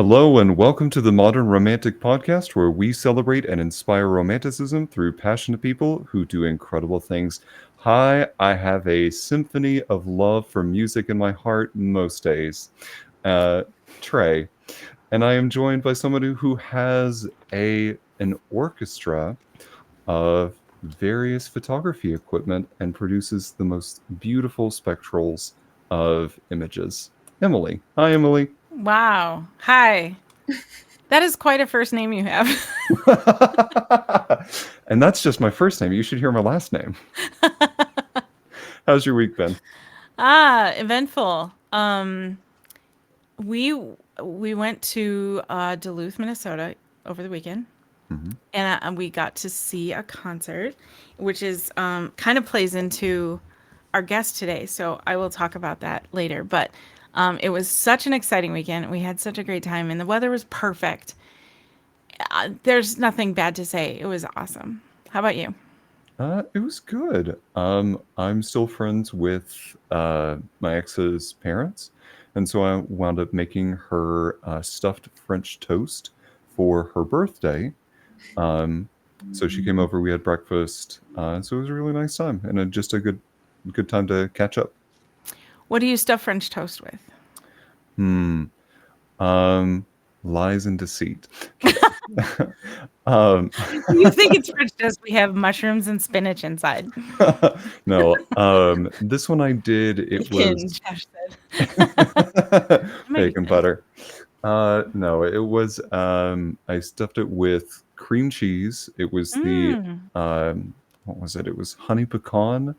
Hello and welcome to the Modern Romantic Podcast, where we celebrate and inspire romanticism through passionate people who do incredible things. Hi, I have a symphony of love for music in my heart most days, uh, Trey, and I am joined by someone who has an orchestra of various photography equipment and produces the most beautiful spectrals of images. Emily. Hi, Emily. Wow. Hi. That is quite a first name you have. And that's just my first name. You should hear my last name. How's your week been? Eventful. We we went to Duluth, Minnesota over the weekend, Mhm. and we got to see a concert, which is kind of plays into our guest today. So I will talk about that later. But it was such an exciting weekend. We had such a great time, and the weather was perfect. There's nothing bad to say. It was awesome. How about you? It was good. I'm still friends with my ex's parents, and so I wound up making her stuffed French toast for her birthday. Um, so she came over, we had breakfast, so it was a really nice time, and just a good time to catch up. What do you stuff French toast with? Hmm. Um, Lies and deceit. um, You think it's French toast? We have mushrooms and spinach inside. no, this one I did. It Bacon, was Josh said. That might be bacon good. butter. No, it was. I stuffed it with cream cheese. It was the Mm. what was it? It was honey pecan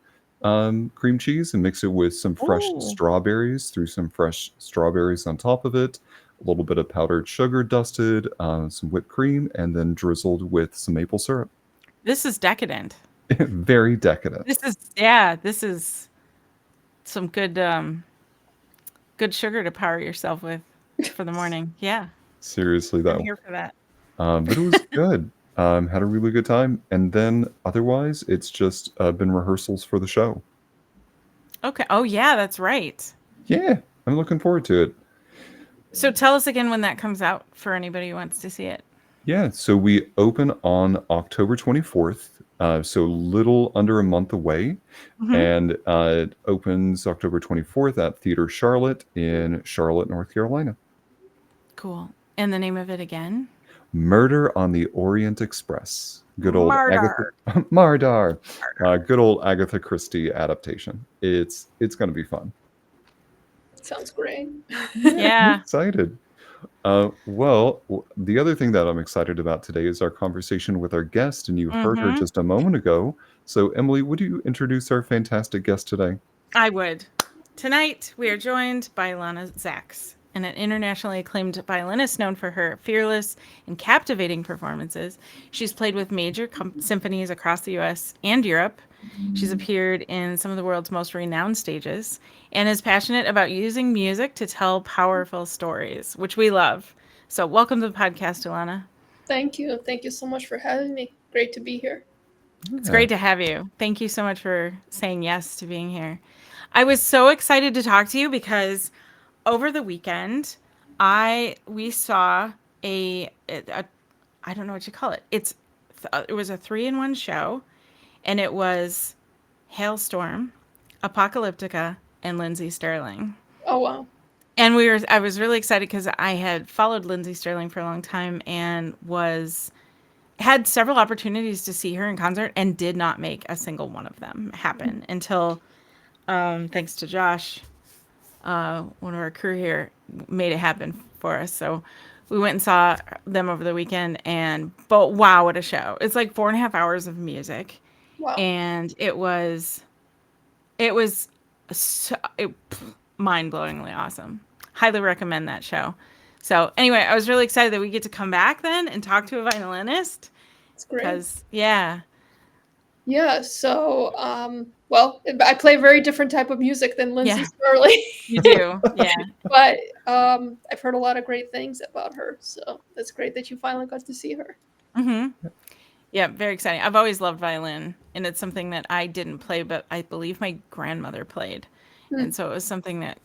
cream cheese, and mix it with some fresh Oh, strawberries. Threw some fresh strawberries on top of it. A little bit of powdered sugar dusted, some whipped cream, and then drizzled with some maple syrup. this is decadent. Very decadent. This is some good sugar to power yourself with for the morning. Yeah, Seriously, I'm though. here for that. But it was good. Had a really good time. And then otherwise, it's just been rehearsals for the show. Okay. Oh yeah, that's right. Yeah, I'm looking forward to it. So tell us again when that comes out for anybody who wants to see it. Yeah, so we open on October 24th, so little under a month away. Hmm. And it opens October 24th at Theater Charlotte in Charlotte, North Carolina. Cool. And the name of it again? Murder on the Orient Express. Good old Agatha Murder. Mardar. Murder. Good old Agatha Christie adaptation. It's going to be fun. Sounds great. Yeah, I'm Yeah. excited. The other thing that I'm excited about today is our conversation with our guest, and you heard her Mm-hmm. just a moment ago. So, Emily, would you introduce our fantastic guest today? I would. Tonight, we are joined by Ilana Zaks, an internationally acclaimed violinist known for her fearless and captivating performances. She's played with major symphonies across the US and Europe. She's appeared in some of the world's most renowned stages and is passionate about using music to tell powerful stories, which we love. So, welcome to the podcast, Ilana. Thank you. Thank you so much for having me. Great to be here. It's Yeah. great to have you. Thank you so much for saying yes to being here. I was so excited to talk to you because over the weekend, I we saw a I don't know what you call it. It was a 3-in-1 show, and it was Hailstorm, Apocalyptica, and Lindsay Sterling. Oh, wow. And I was really excited because I had followed Lindsay Sterling for a long time and was had several opportunities to see her in concert and did not make a single one of them happen until thanks to Josh, one of our crew here, made it happen for us. So we went and saw them over the weekend, but wow, what a show! It's like 4.5 hours of music, Wow. and it was mind blowingly awesome. Highly recommend that show. So anyway, I was really excited that we get to come back then and talk to a violinist It's great. because yeah, Yeah. So, well, I play a very different type of music than Lindsay yeah, Sterling, you do, yeah. but I've heard a lot of great things about her. So that's great that you finally got to see her. Hmm. Yeah, very exciting. I've always loved violin, and it's something that I didn't play, but I believe my grandmother played, Hmm. and so it was something that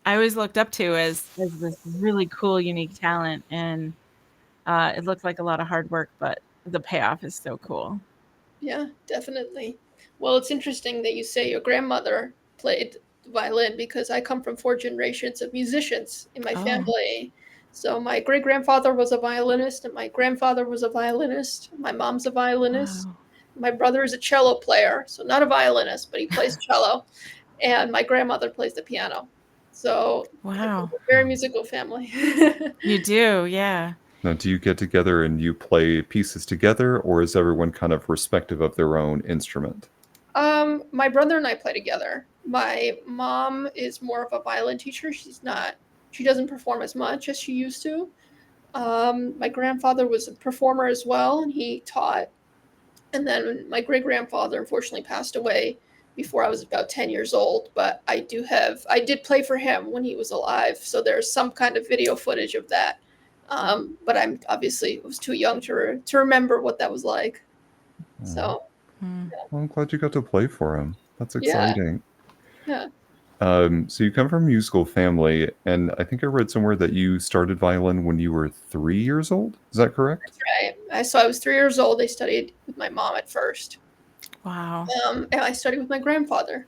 I always looked up to as this really cool, unique talent, and it looked like a lot of hard work, but the payoff is so cool. Yeah, definitely. Well, it's interesting that you say your grandmother played the violin because I come from 4 generations of musicians in my Oh, family. So my great grandfather was a violinist, and my grandfather was a violinist. My mom's a violinist. wow. My brother is a cello player, so not a violinist, but he plays cello. And my grandmother plays the piano. So I come Wow. from a very musical family. You do, yeah. Now, do you get together and you play pieces together, or is everyone kind of respective of their own instrument? My brother and I play together. My mom is more of a violin teacher. She doesn't perform as much as she used to. My grandfather was a performer as well, and he taught. And then my great grandfather unfortunately passed away before I was about 10 years old. But I did play for him when he was alive. So there's some kind of video footage of that. But I'm obviously was too young to remember what that was like. Oh, So Hmm. well, I'm glad you got to play for him. That's yeah, exciting. yeah. So you come from a musical family, and I think I read somewhere that you started violin when you were 3 years old. Is that correct? Right. I was 3 years old. I studied with my mom at first, Wow. and I studied with my grandfather.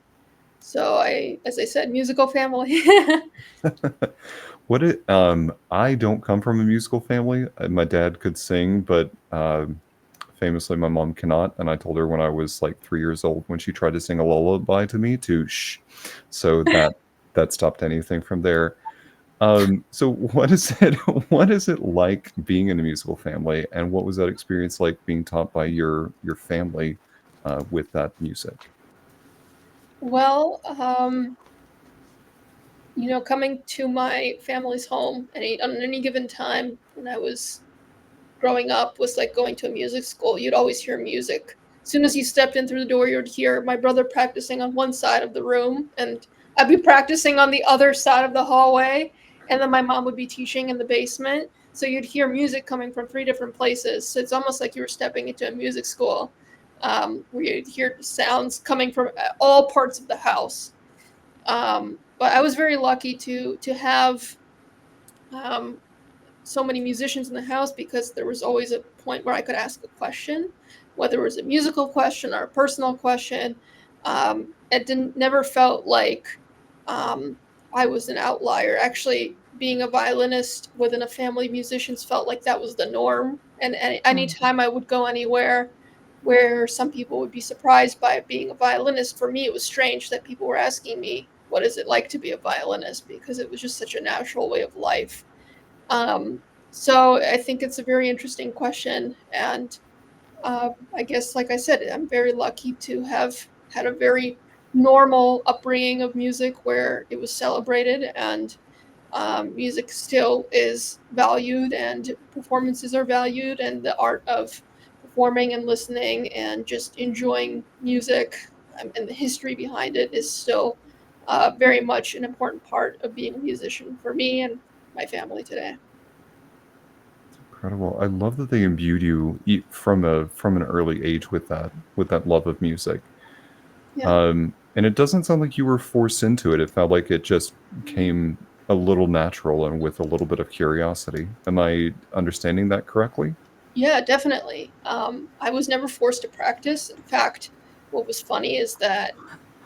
So as I said, musical family. I don't come from a musical family. My dad could sing, but famously, my mom cannot. And I told her when I was like 3 years old, when she tried to sing a lullaby to me, to shh. So that stopped anything from there. So what is it? What is it like being in a musical family, and what was that experience like being taught by your family with that music? Well, coming to my family's home on any given time when I was growing up was like going to a music school. You'd always hear music. As soon as you stepped in through the door, you'd hear my brother practicing on one side of the room, and I'd be practicing on the other side of the hallway. And then my mom would be teaching in the basement. So you'd hear music coming from 3 different places. So it's almost like you were stepping into a music school, where you'd hear sounds coming from all parts of the house. But I was very lucky to have um, so many musicians in the house because there was always a point where I could ask a question, whether it was a musical question or a personal question. It didn't never felt like I was an outlier. Actually, being a violinist within a family of musicians felt like that was the norm. And any Hmm. time I would go anywhere where some people would be surprised by being a violinist, for me it was strange that people were asking me, "What is it like to be a violinist?" Because it was just such a natural way of life. Um, so I think it's a very interesting question, and I guess, like I said, I'm very lucky to have had a very normal upbringing of music where it was celebrated and music still is valued and performances are valued, and the art of performing and listening and just enjoying music and the history behind it is still very much an important part of being a musician for me and my family today. Incredible. I love that they imbued you from an early age with that love of music. Yeah. And it doesn't sound like you were forced into it. It felt like it just came a little natural and with a little bit of curiosity. Am I understanding that correctly? Yeah, definitely. I was never forced to practice. In fact, what was funny is that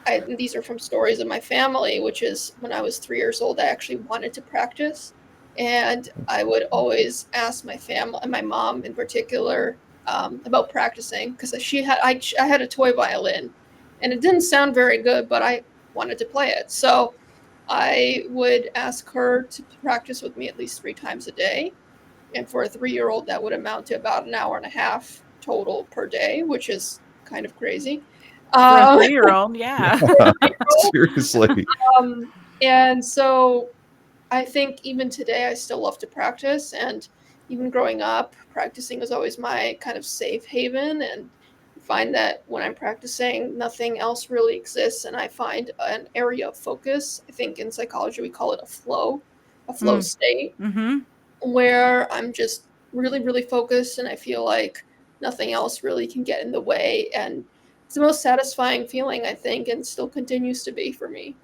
and these are from stories of my family, which is when I was 3 years old, I actually wanted to practice. And I would always ask my family, and my mom in particular, about practicing because I had a toy violin and it didn't sound very good, but I wanted to play it. So I would ask her to practice with me at least 3 times a day. And for a 3 year old, that would amount to about an hour and a half total per day, which is kind of crazy. For a Um, 3-year-old, yeah. Seriously. um, and so I think even today, I still love to practice. And even growing up, practicing was always my kind of safe haven. And I find that when I'm practicing, nothing else really exists. And I find an area of focus. I think in psychology, we call it a flow Mm. state Mhm. where I'm just really, really focused and I feel like nothing else really can get in the way. And it's the most satisfying feeling, I think, and still continues to be for me.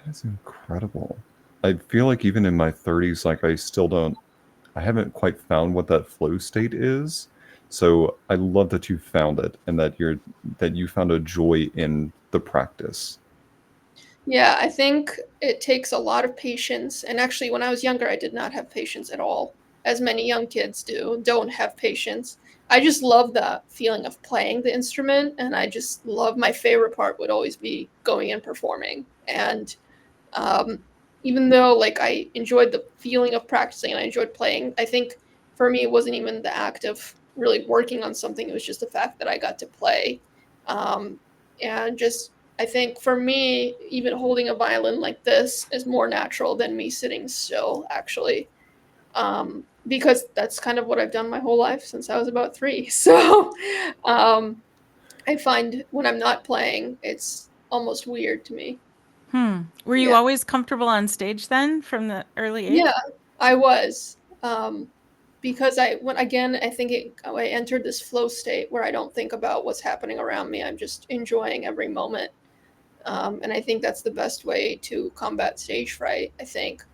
That's incredible. I feel like even in my 30s, like I haven't quite found what that flow state is. So I love that you found it and that you found a joy in the practice. Yeah, I think it takes a lot of patience. And actually, when I was younger, I did not have patience at all, as many young kids don't have patience. I just love the feeling of playing the instrument. And I just love my favorite part would always be going and performing. And um, even though like I enjoyed the feeling of practicing and I enjoyed playing, I think for me it wasn't even the act of really working on something. It was just the fact that I got to play. Um, and just I think for me, even holding a violin like this is more natural than me sitting still, actually. Because that's kind of what I've done my whole life since I was about 3. So um, I find when I'm not playing, it's almost weird to me. Were you Yeah. always comfortable on stage then from the early age? Yeah, I was. Because I think I entered this flow state where I don't think about what's happening around me. I'm just enjoying every moment. And I think that's the best way to combat stage fright, I think.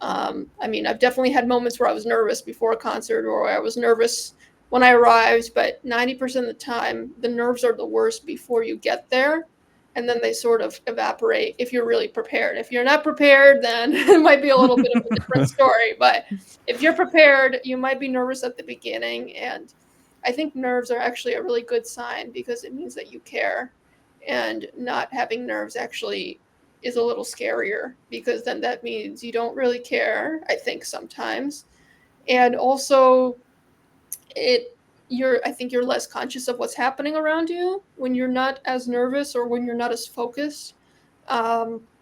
I mean, I've definitely had moments where I was nervous before a concert or I was nervous when I arrived, but 90% of the time, the nerves are the worst before you get there. And then they sort of evaporate if you're really prepared. If you're not prepared, then it might be a little bit of a different story. But if you're prepared, you might be nervous at the beginning. And I think nerves are actually a really good sign because it means that you care. And not having nerves actually is a little scarier because then that means you don't really care, I think sometimes. And also it I think you're less conscious of what's happening around you when you're not as nervous or when you're not as focused.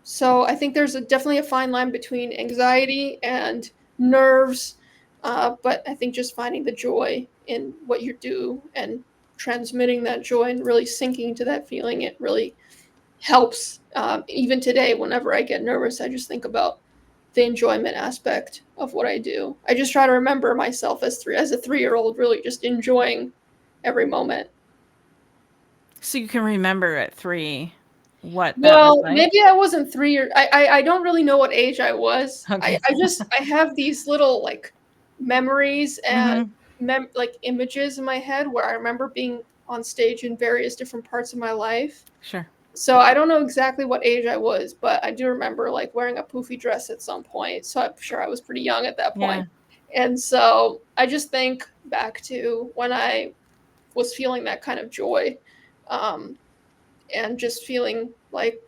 So I think there's definitely a fine line between anxiety and nerves. But I think just finding the joy in what you do and transmitting that joy and really sinking into that feeling, it really helps. Even today, whenever I get nervous, I just think about the enjoyment aspect of what I do. I just try to remember myself as a 3-year-old, really just enjoying every moment. So you can remember at 3 what that was Well, like? maybe I wasn't 3 or I don't really know what age I was. Okay. I have these little like memories and Mhm. like images in my head where I remember being on stage in various different parts of my life. Sure. So I don't know exactly what age I was, but I do remember like wearing a poofy dress at some point. So I'm sure I was pretty young at that Yeah. point. And so I just think back to when I was feeling that kind of joy, um, and just feeling like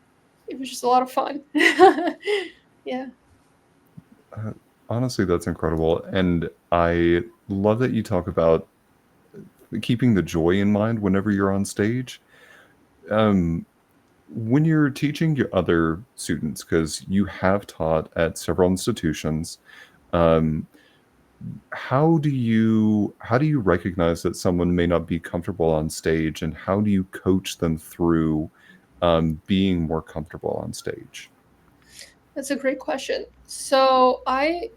it was just a lot of fun. Yeah. Uh, Honestly, that's incredible. And I love that you talk about keeping the joy in mind whenever you're on stage. Um, when you're teaching your other students, because you have taught at several institutions, um, how do you recognize that someone may not be comfortable on stage, and how do you coach them through being more comfortable on stage? That's a great question. So I'll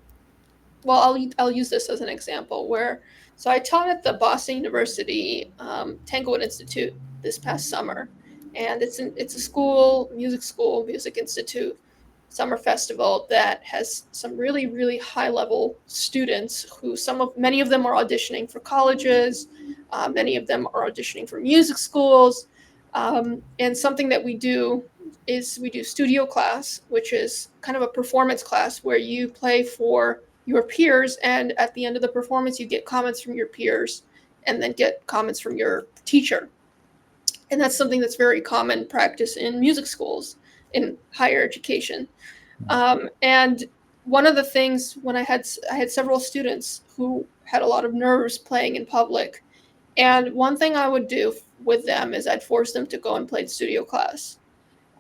use this as an example where so I taught at the Boston University Tangoid Institute this past summer, and it's a school, music institute summer festival that has some really high level students who many of them are auditioning for colleges, many of them are auditioning for music schools, and something that we do is we do studio class, which is kind of a performance class where you play for your peers, and at the end of the performance you get comments from your peers and then get comments from your teacher. And that's something that's very common practice in music schools in higher education. And one of the things when I had several students who had a lot of nerves playing in public, and one thing I would do with them is I'd force them to go and play studio class.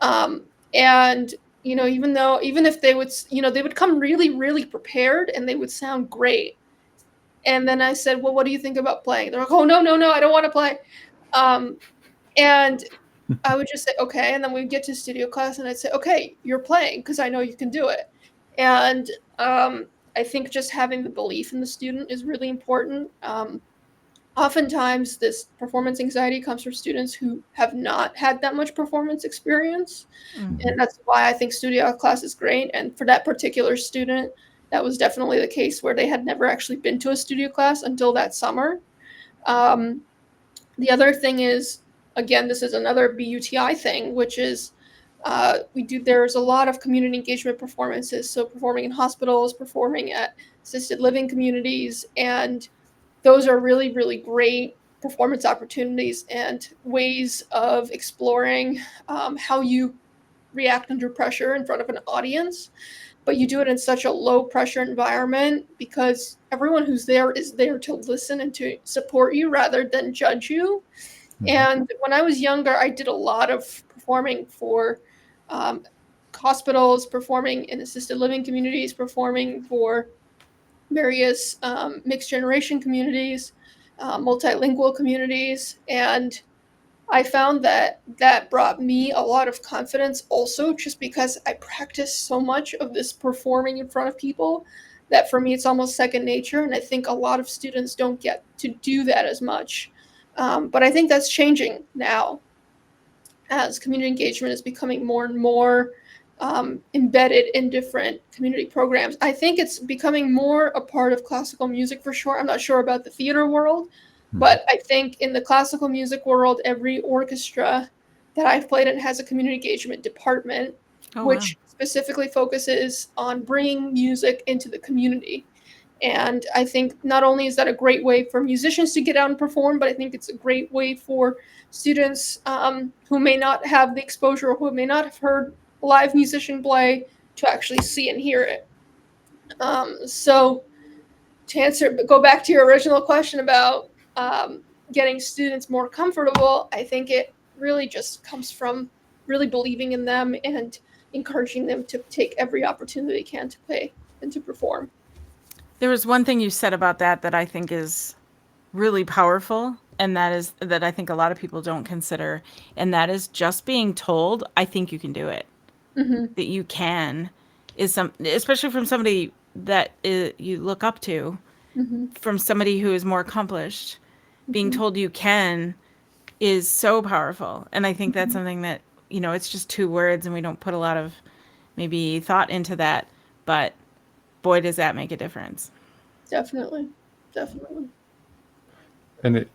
And even if they would, they would come really prepared and they would sound great. And then I said, "Well, what do you think about playing?" They're like, "Oh, no, I don't want to play." Um, and I would just say, "Okay," and then we'd get to studio class, and I'd say, "Okay, you're playing because I know you can do it." And I think just having the belief in the student is really important. oftentimes this performance anxiety comes from students who have not had that much performance experience. And that's why I think studio class is great. And for that particular student, that was definitely the case where they had never actually been to a studio class until that summer. Um, the other thing is, again, this is another BUTI thing, which is there's a lot of community engagement performances. So performing in hospitals, performing at assisted living communities, and those are really, really great performance opportunities and ways of exploring how you react under pressure in front of an audience, but you do it in such a low pressure environment because everyone who's there is there to listen and to support you rather than judge you. And when I was younger, I did a lot of performing for um, hospitals, performing in assisted living communities, performing for various mixed generation communities, multilingual communities, and I found that that brought me a lot of confidence also, just because I practiced so much of this performing in front of people that for me it's almost second nature. And I think a lot of students don't get to do that as much. But I think that's changing now as community engagement is becoming more and more embedded in different community programs. I think it's becoming more a part of classical music for sure. I'm not sure about the theater world, but I think in the classical music world, every orchestra that I've played in has a community engagement department, Oh, wow. which specifically focuses on bringing music into the community. And I think not only is that a great way for musicians to get out and perform, but I think it's a great way for students who may not have the exposure or who may not have heard a live musician play to actually see and hear it. So go back to your original question about getting students more comfortable, I think it really just comes from really believing in them and encouraging them to take every opportunity they can to play and to perform. There was one thing you said about that I think is really powerful, and that is that I think a lot of people don't consider, and that is just being told, I think you can do it. That you can is especially from somebody that you look up to, from somebody who is more accomplished. Being told you can is so powerful, and I think that's something that, it's just two words and we don't put a lot of maybe thought into that, but boy does that make a difference. Definitely. Definitely. And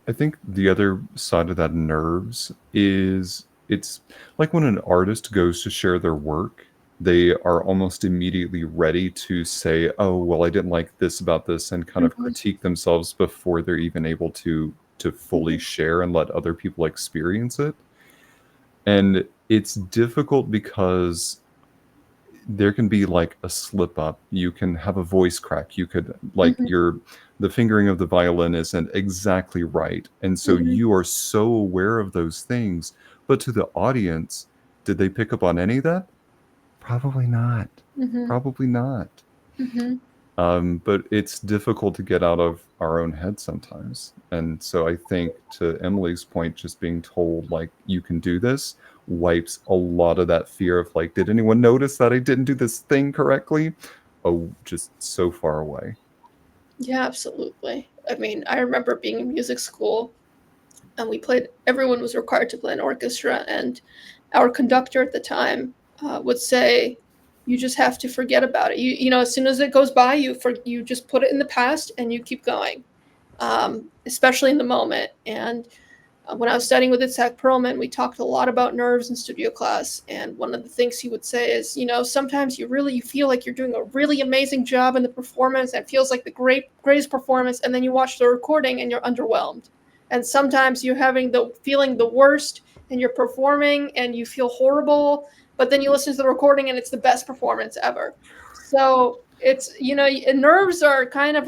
I think the other side of that nerves is it's like when an artist goes to share their work, they are almost immediately ready to say, "Oh, well, I didn't like this about this," and kind of critique themselves before they're even able to fully share and let other people experience it. And it's difficult because there can be like a slip up. You can have a voice crack. You could like the fingering of the violin isn't exactly right. And so you are so aware of those things. But to the audience, did they pick up on any of that? Probably not. Probably not. But it's difficult to get out of our own head sometimes. And so I think to Emily's point, just being told like you can do this wipes a lot of that fear of like, did anyone notice that I didn't do this thing correctly? Oh, just so far away. Yeah, absolutely. I mean, I remember being in music school and everyone was required to play an orchestra, and our conductor at the time would say, you just have to forget about it. As soon as it goes by, you just put it in the past and you keep going, especially in the moment. And when I was studying with Itzhak Perlman, we talked a lot about nerves in studio class. And one of the things he would say is, sometimes you feel like you're doing a really amazing job in the performance. And it feels like the greatest performance. And then you watch the recording and you're underwhelmed. And sometimes you're feeling the worst and you're performing and you feel horrible. But then you listen to the recording and it's the best performance ever. So it's, nerves are kind of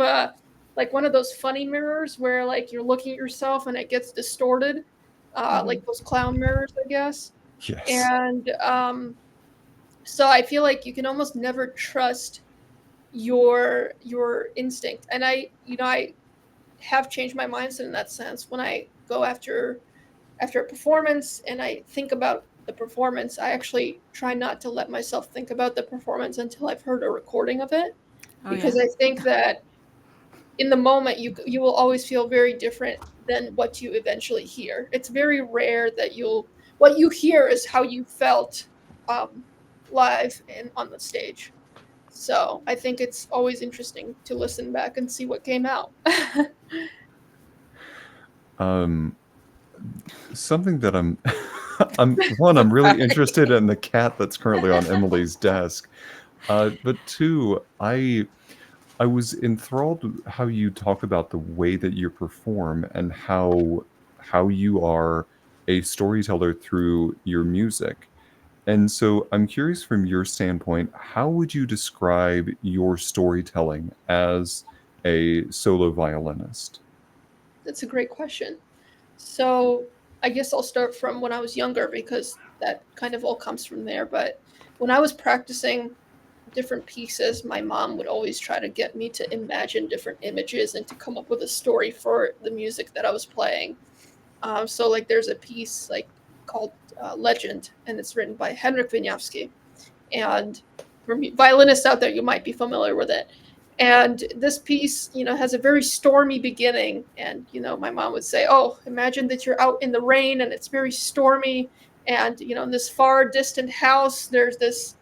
like one of those funny mirrors where like you're looking at yourself and it gets distorted, like those clown mirrors, I guess. Yes. And so I feel like you can almost never trust your instinct. And I have changed my mindset in that sense. When I go after a performance and I think about the performance, I actually try not to let myself think about the performance until I've heard a recording of it, because I think that in the moment you will always feel very different than what you eventually hear. It's very rare that what you hear is how you felt um, live and on the stage. So I think it's always interesting to listen back and see what came out. Um, something that I'm really interested in the cat that's currently on Emily's desk. But two, I was enthralled with how you talk about the way that you perform and how you are a storyteller through your music. And so I'm curious from your standpoint, how would you describe your storytelling as a solo violinist? That's a great question. So I guess I'll start from when I was younger because that kind of all comes from there. But when I was practicing different pieces, my mom would always try to get me to imagine different images and to come up with a story for the music that I was playing. So like there's a piece like called Legend, and it's written by Henryk Wieniawski. And for violinists out there, you might be familiar with it. And this piece, has a very stormy beginning. And, my mom would say, oh, imagine that you're out in the rain and it's very stormy. And, in this far distant house, there's this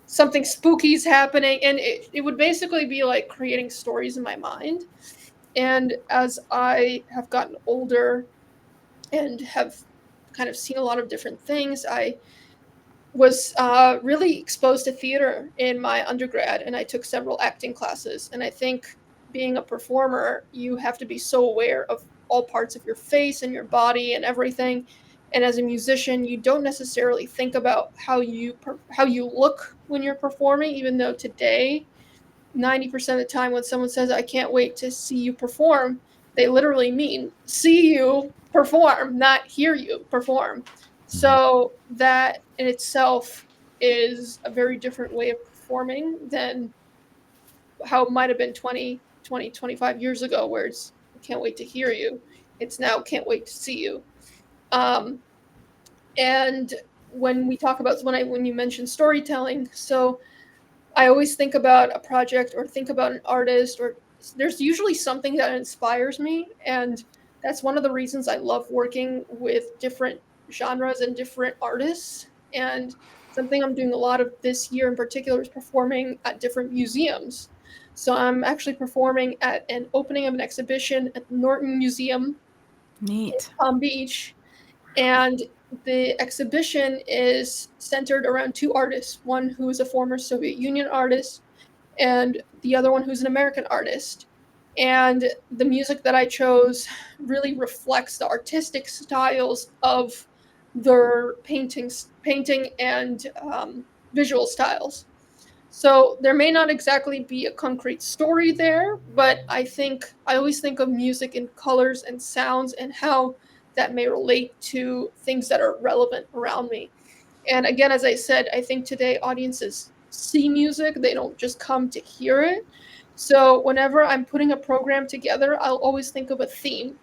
something spooky's happening. And it would basically be like creating stories in my mind. And as I have gotten older and have kind of seen a lot of different things, I was really exposed to theater in my undergrad, and I took several acting classes. And I think being a performer, you have to be so aware of all parts of your face and your body and everything. And as a musician, you don't necessarily think about how you look when you're performing, even though today 90% of the time when someone says, I can't wait to see you perform, they literally mean see you perform, not hear you perform. Mhm. So that in itself is a very different way of performing than how it might have been 25 years ago, where it's I can't wait to hear you. It's now can't wait to see you. Um, and when we talk about when you mention storytelling, so I always think about a project or think about an artist, or there's usually something that inspires me. And that's one of the reasons I love working with different genres and different artists. And something I'm doing a lot of this year in particular is performing at different museums. So I'm actually performing at an opening of an exhibition at the Norton Museum in Neat. Palm Beach. And the exhibition is centered around two artists, one who is a former Soviet Union artist and the other one who's an American artist. And the music that I chose really reflects the artistic styles of their painting and visual styles. So there may not exactly be a concrete story there, but I always think of music in colors and sounds and how that may relate to things that are relevant around me. And again, as I said, I think today audiences see music, they don't just come to hear it. So whenever I'm putting a program together, I'll always think of a theme.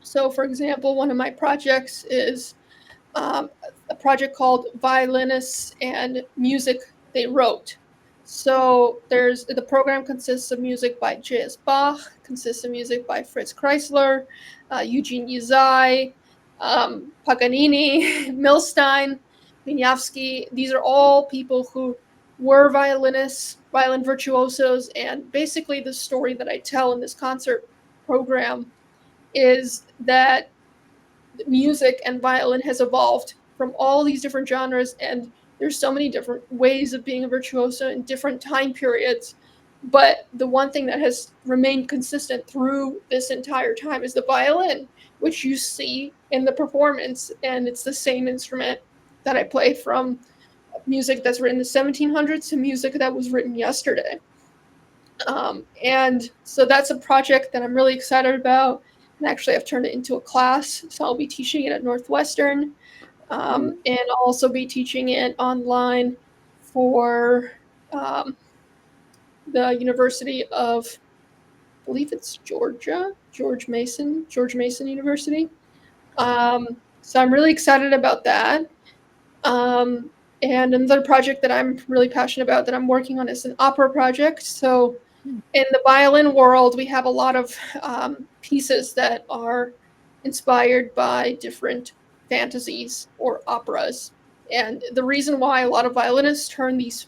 So, for example, one of my projects is um, a project called Violinists and Music They Wrote. So the program consists of music by J.S. Bach, consists of music by Fritz Kreisler, Eugene Yuzai, Paganini, Milstein, Wieniawski. These are all people who were violinists, violin virtuosos, and basically the story that I tell in this concert program is that music and violin has evolved from all these different genres, and there's so many different ways of being a virtuoso in different time periods. But the one thing that has remained consistent through this entire time is the violin, which you see in the performance. And it's the same instrument that I play, from music that's written in the 1700s to music that was written yesterday. And so that's a project that I'm really excited about. And actually, I've turned it into a class. So I'll be teaching it at Northwestern. And I'll also be teaching it online for the University of, I believe it's Georgia, George Mason University. So I'm really excited about that. Um, and another project that I'm really passionate about that I'm working on is an opera project. So In the violin world, we have a lot of pieces that are inspired by different fantasies or operas. And the reason why a lot of violinists turn these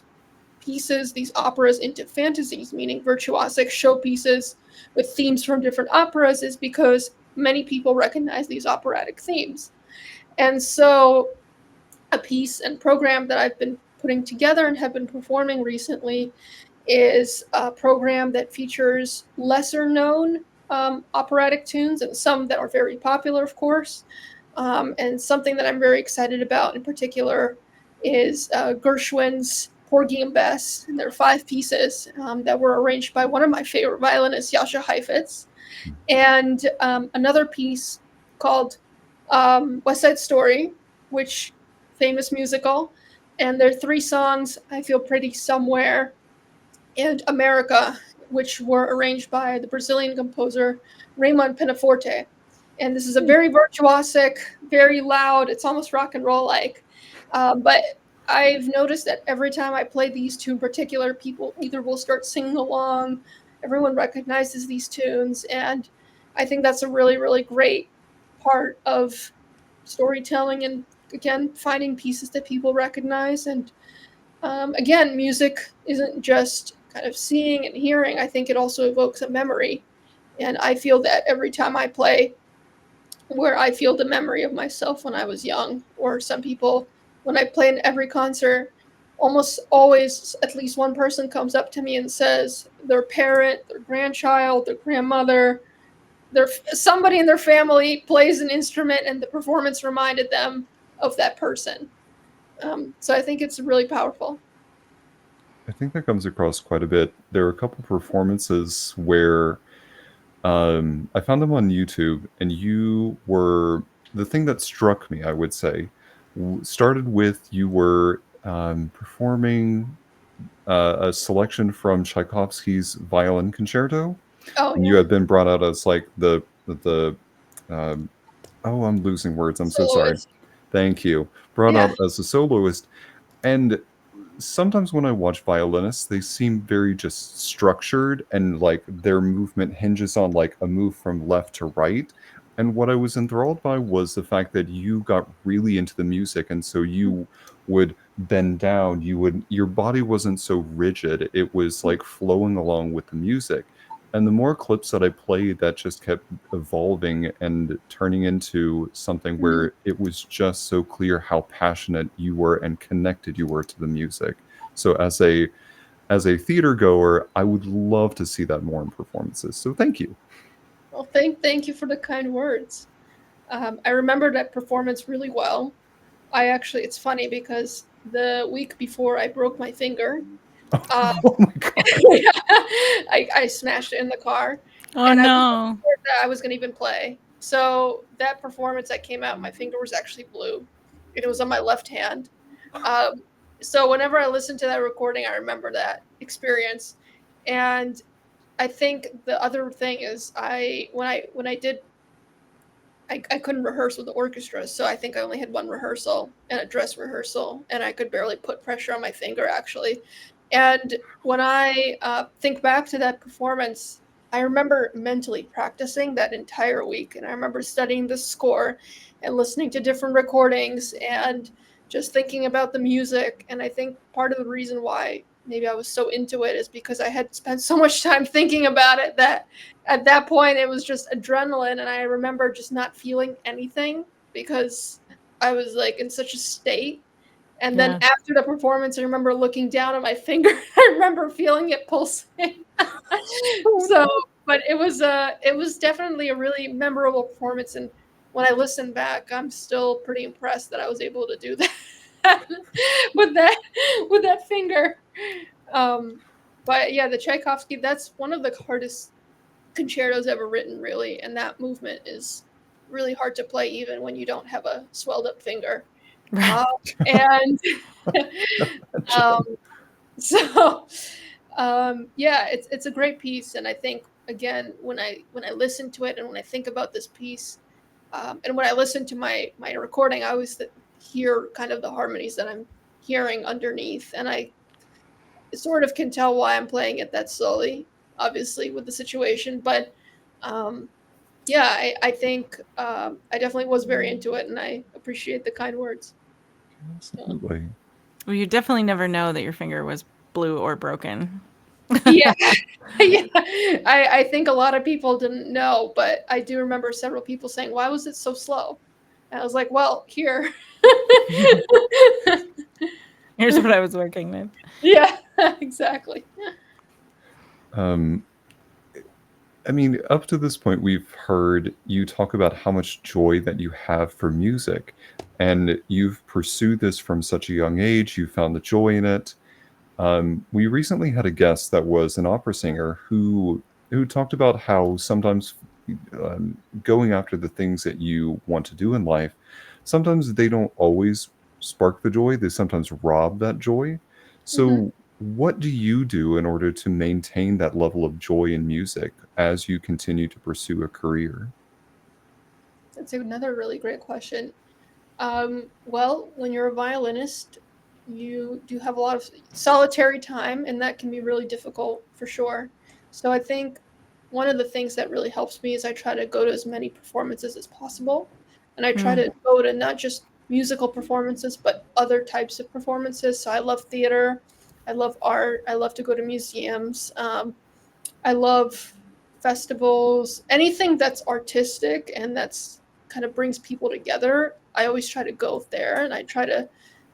pieces, these operas, into fantasies, meaning virtuosic showpieces with themes from different operas, is because many people recognize these operatic themes. And so a piece and program that I've been putting together and have been performing recently is a program that features lesser known operatic tunes and some that are very popular, of course. And something that I'm very excited about in particular is Gershwin's Porgy and Bess. And there are 5 pieces that were arranged by one of my favorite violinists, Jascha Heifetz. And another piece called West Side Story, which famous musical. And there are 3 songs, I Feel Pretty Somewhere, and America, which were arranged by the Brazilian composer Raymond Pinaforte. And this is a very virtuosic, very loud, it's almost rock and roll like. But I've noticed that every time I play these 2 in particular, people either will start singing along, everyone recognizes these tunes. And I think that's a really, really great part of storytelling and, again, finding pieces that people recognize. And again, music isn't just kind of seeing and hearing. I think it also evokes a memory. And I feel that every time I play, where I feel the memory of myself when I was young, or some people, when I play in every concert, almost always at least one person comes up to me and says their parent, their grandchild, their grandmother, somebody in their family plays an instrument and the performance reminded them of that person. So I think it's really powerful. I think that comes across quite a bit. There are a couple performances where I found them on YouTube, and you were the thing that struck me, I would say, started with you were performing a selection from Tchaikovsky's Violin Concerto, Oh, and you yeah. had been brought out as like the um, oh, I'm losing words. I'm so sorry. Soloist. Thank you. Brought Yeah. out as a soloist, and sometimes when I watch violinists, they seem very just structured and like their movement hinges on like a move from left to right. And what I was enthralled by was the fact that you got really into the music, and so you would bend down, your body wasn't so rigid. It was like flowing along with the music. And the more clips that I played, that just kept evolving and turning into something Mhm. where it was just so clear how passionate you were and connected you were to the music. So as a theater goer, I would love to see that more in performances. So thank you. Well, thank you for the kind words. I remember that performance really well. It's funny because the week before I broke my finger, uh, Oh my god. I smashed it in the car, Oh and I wasn't no. sure that I was going to even play. So that performance that came out, my finger was actually blue, and it was on my left hand. Um, so whenever I listen to that recording, I remember that experience. And I think the other thing is when I did I couldn't rehearse with the orchestra, so I think I only had 1 rehearsal and a dress rehearsal, and I could barely put pressure on my finger actually. And when I think back to that performance, I remember mentally practicing that entire week, and I remember studying the score and listening to different recordings and just thinking about the music. And I think part of the reason why maybe I was so into it is because I had spent so much time thinking about it that at that point it was just adrenaline. And I remember just not feeling anything because I was like in such a state. And then Yeah. after the performance, I remember looking down at my finger. I remember feeling it pulsing. Oh So, no. but it was definitely a really memorable performance. And when I listen back, I'm still pretty impressed that I was able to do that with that with that finger. Um, but yeah, the Tchaikovsky, that's one of the hardest concertos ever written, really, and that movement is really hard to play even when you don't have a swelled up finger. Right. Uh, and um, so yeah, it's a great piece, and I think again when I listen to it and when I think about this piece, and when I listen to my recording, I always hear kind of the harmonies that I'm hearing underneath, and I sort of can tell why I'm playing it that slowly obviously, with the situation. But yeah, I think I definitely was very into it, and I appreciate the kind words. So, Absolutely. Well, you definitely never know that your finger was blue or broken. yeah, yeah. I think a lot of people didn't know, but I do remember several people saying, "Why was it so slow?" And I was like, "Well, here." Here's what I was working with. Yeah, exactly. Um, I mean, up to this point, we've heard you talk about how much joy that you have for music, and you've pursued this from such a young age. You found the joy in it. We recently had a guest that was an opera singer who talked about how sometimes going after the things that you want to do in life, sometimes they don't always spark the joy. They sometimes rob that joy. Mhm. So, what do you do in order to maintain that level of joy in music as you continue to pursue a career? That's another really great question. Well, when you're a violinist, you do have a lot of solitary time, and that can be really difficult for sure. So I think one of the things that really helps me is I try to go to as many performances as possible. And I try Mm. to go to not just musical performances, but other types of performances. So I love theater, I love art, I love to go to museums. I love festivals, anything that's artistic and that's kind of brings people together. I always try to go there and I try to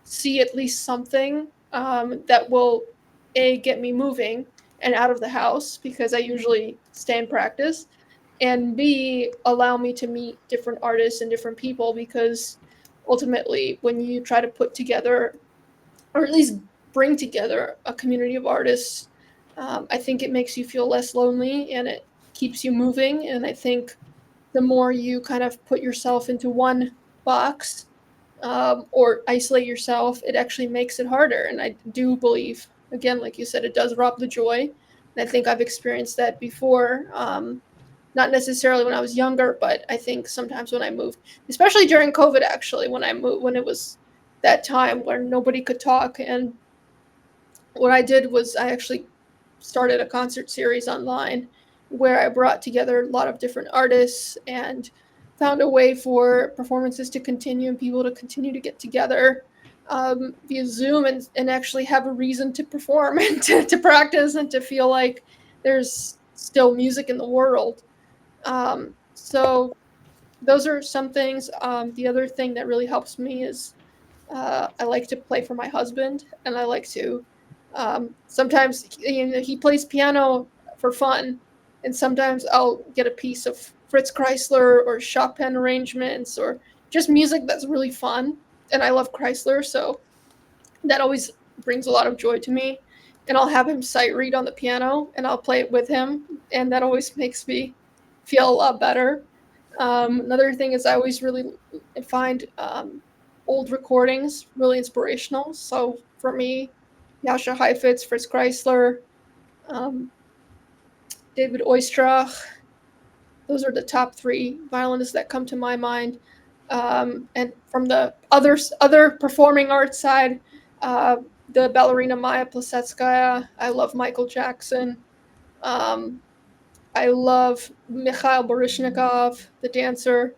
see at least something that will a get me moving and out of the house because I usually stay in practice, and b allow me to meet different artists and different people because ultimately when you try to put together or at least bring together a community of artists, I think it makes you feel less lonely and it keeps you moving. And I think the more you kind of put yourself into one box or isolate yourself, it actually makes it harder. And I do believe, again, like you said, it does rob the joy. And I think I've experienced that before. Not necessarily when I was younger, but I think sometimes when I moved, especially during COVID, actually, when I moved, when it was that time where nobody could talk. And what I did was I actually started a concert series online where I brought together a lot of different artists and found a way for performances to continue and people to continue to get together via Zoom and actually have a reason to perform and to practice and to feel like there's still music in the world. So those are some things. The other thing that really helps me is I like to play for my husband, and I like to sometimes he plays piano for fun, and sometimes I'll get a piece of Fritz Kreisler or Chopin arrangements or just music that's really fun. And I love Kreisler, so that always brings a lot of joy to me. And I'll have him sight read on the piano, and I'll play it with him, and that always makes me feel a lot better. Another thing is I always really find old recordings really inspirational. So for me, Jascha Heifetz, Fritz Kreisler, um, David Oistrakh, those are the top three violinists that come to my mind. And from the other performing arts side, uh, the ballerina Maya Plasetskaya. I love Michael Jackson. Um, I love Mikhail Baryshnikov, the dancer.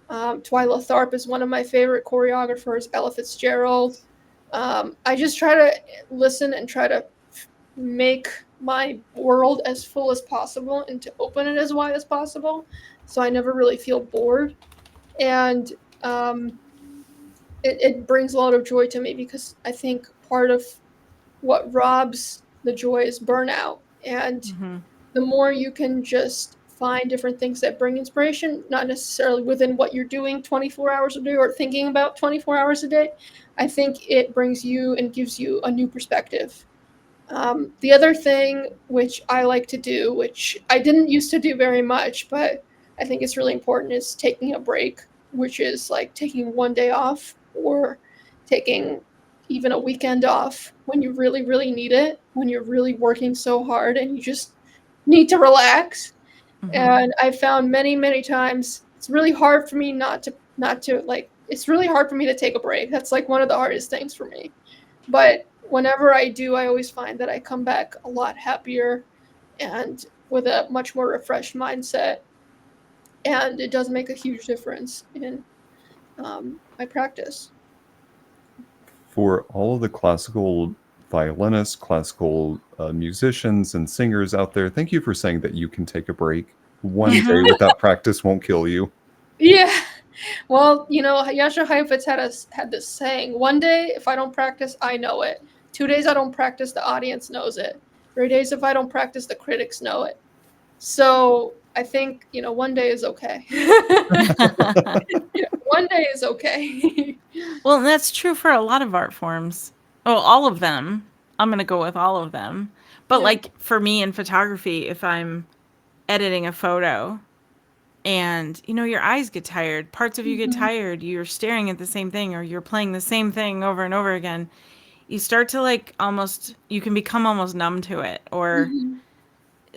Twyla Tharp is one of my favorite choreographers. Ella Fitzgerald. I just try to listen and try to make my world as full as possible and to open it as wide as possible, so I never really feel bored. And um, it brings a lot of joy to me because I think part of what robs the joy is burnout. And Hmm. the more you can just find different things that bring inspiration, not necessarily within what you're doing 24 hours a day or thinking about 24 hours a day, I think it brings you and gives you a new perspective. The other thing which I like to do, which I didn't used to do very much, but I think it's really important, is taking a break, which is like taking one day off or taking even a weekend off when you really, really need it, when you're really working so hard and you just need to relax. Hmm. And I found many, many times it's really hard for me not to like it's really hard for me to take a break. That's like one of the hardest things for me. But whenever I do, I always find that I come back a lot happier and with a much more refreshed mindset. And it does make a huge difference in my practice. For all of the classical violinists, classical musicians, and singers out there, thank you for saying that you can take a break. One day without practice won't kill you. Yeah. Well, Yasha Heifetz had this saying: 1 day, if I don't practice, I know it. 2 days, I don't practice, the audience knows it. 3 days, if I don't practice, the critics know it. So I think 1 day is okay. Yeah, 1 day is okay. Well, and that's true for a lot of art forms. Oh, all of them. I'm going to go with all of them. But Yeah. like for me in photography, if I'm editing a photo and your eyes get tired, parts of you get tired, you're staring at the same thing or you're playing the same thing over and over again, you start to you can become almost numb to it or Mhm.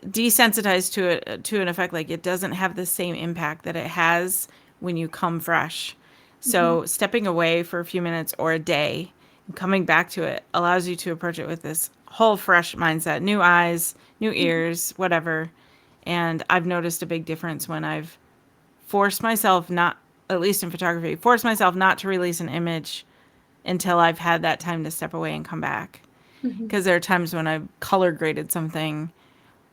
desensitized to it, to an effect. Like it doesn't have the same impact that it has when you come fresh. So stepping away for a few minutes or a day and coming back to it allows you to approach it with this whole fresh mindset, new eyes, new ears, whatever. And I've noticed a big difference when I've forced myself not, at least in photography, forced myself not to release an image until I've had that time to step away and come back. Mhm. Because there are times when I've color graded something